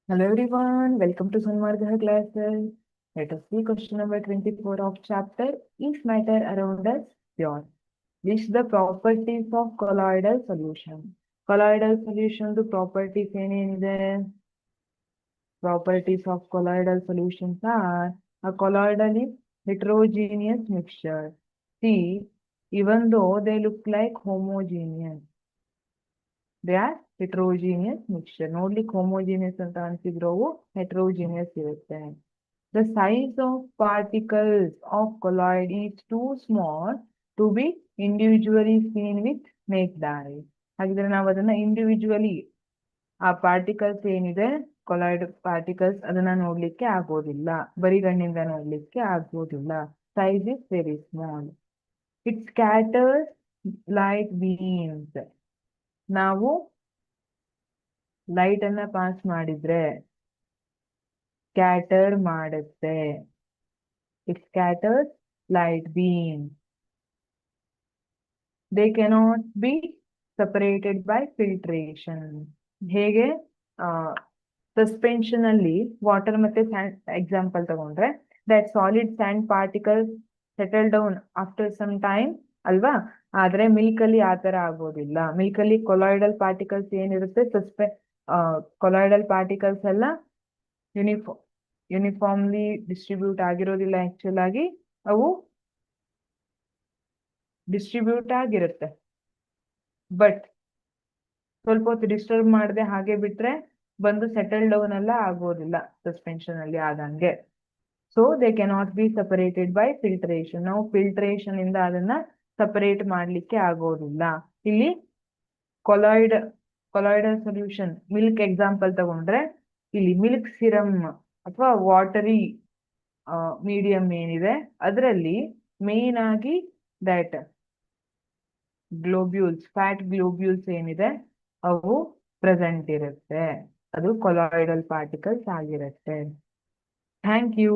Hello everyone, welcome to Sanmarga classes. Let us see question number 24 of chapter Is matter around us pure? List the properties of colloidal solution. Colloidal solution the properties ಏನೇನಿದೆ? Properties of colloidal solutions are a colloidal is heterogeneous mixture. See, even though they look like homogeneous, they are heterogeneous mixture. ನೋಡ್ಲಿಕ್ಕೆ homogeneous ಅಂತ ಅನ್ಸಿದ್ರು ಅವು heterogeneous ಇರುತ್ತೆ. The size of particles of colloid is too small to be individually seen with naked eye. ಹಾಗಿದ್ರೆ ನಾವು ಅದನ್ನ individually ಆ particles ಏನಿದೆ colloid particles ಅದನ್ನ ನೋಡ್ಲಿಕ್ಕೆ ಆಗೋದಿಲ್ಲ, ಬರಿಗಣ್ಣಿಂದ ನೋಡ್ಲಿಕ್ಕೆ ಆಗೋದಿಲ್ಲ. Size is very small. It scatters light beams. ನಾವು ಲೈಟ್ ಅನ್ನ ಪಾಸ್ ಮಾಡಿದ್ರೆ ಸ್ಕ್ಯಾಟರ್ ಮಾಡುತ್ತೆ. It scatters light beam. They cannot be separated by filtration. ಹೇಗೆ ಸಸ್ಪೆನ್ಷನ್ ಅಲ್ಲಿ ವಾಟರ್ ಮತ್ತೆ ಸ್ಯಾಂಡ್ ಎಕ್ಸಾಂಪಲ್ ತಗೊಂಡ್ರೆ, that solid sand particle settle down after some time ಅಲ್ವಾ. ಆದ್ರೆ ಮಿಲ್ಕ್ ಅಲ್ಲಿ ಆ ತರ ಆಗೋದಿಲ್ಲ. ಮಿಲ್ಕ್ ಅಲ್ಲಿ ಕೊಲಾಯ್ಡಲ್ ಪಾರ್ಟಿಕಲ್ಸ್ ಏನಿರುತ್ತೆ, ಕೊಲಾಯ್ಡಲ್ ಪಾರ್ಟಿಕಲ್ಸ್ ಎಲ್ಲ ಯೂನಿಫಾರ್ಮ್ಲಿ ಡಿಸ್ಟ್ರಿಬ್ಯೂಟ್ ಆಗಿರೋದಿಲ್ಲ. ಆಕ್ಚುಲ್ ಆಗಿ ಅವು ಡಿಸ್ಟ್ರಿಬ್ಯೂಟ್ ಆಗಿರುತ್ತೆ, ಬಟ್ ಸ್ವಲ್ಪ ಹೊತ್ತು ಡಿಸ್ಟರ್ಬ್ ಮಾಡದೆ ಹಾಗೆ ಬಿಟ್ರೆ ಬಂದು ಸೆಟಲ್ ಡೌನ್ ಎಲ್ಲ ಆಗೋದಿಲ್ಲ ಸಸ್ಪೆನ್ಷನ್ ಅಲ್ಲಿ ಆದಂಗೆ. So they cannot be separated by filtration. ನಾವು ಫಿಲ್ಟ್ರೇಷನ್ ಇಂದ ಅದನ್ನ ಸಪರೇಟ್ ಮಾಡ್ಲಿಕ್ಕೆ ಆಗೋದಿಲ್ಲ. ಇಲ್ಲಿ ಕೊಲಾಯ್ಡಲ್ ಸೊಲ್ಯೂಷನ್ ಮಿಲ್ಕ್ ಎಕ್ಸಾಂಪಲ್ ತಗೊಂಡ್ರೆ, ಇಲ್ಲಿ ಮಿಲ್ಕ್ ಸಿರಮ್ ಅಥವಾ ವಾಟರಿ ಮೀಡಿಯಂ ಏನಿದೆ ಅದರಲ್ಲಿ ಮೇನ್ ಆಗಿ ದಟ್ ಗ್ಲೋಬ್ಯೂಲ್ಸ್, ಫ್ಯಾಟ್ ಗ್ಲೋಬ್ಯೂಲ್ಸ್ ಏನಿದೆ ಅವು ಪ್ರೆಸೆಂಟ್ ಇರುತ್ತೆ. ಅದು ಕೊಲಾಯ್ಡಲ್ ಪಾರ್ಟಿಕಲ್ಸ್ ಆಗಿರುತ್ತೆ. Thank you.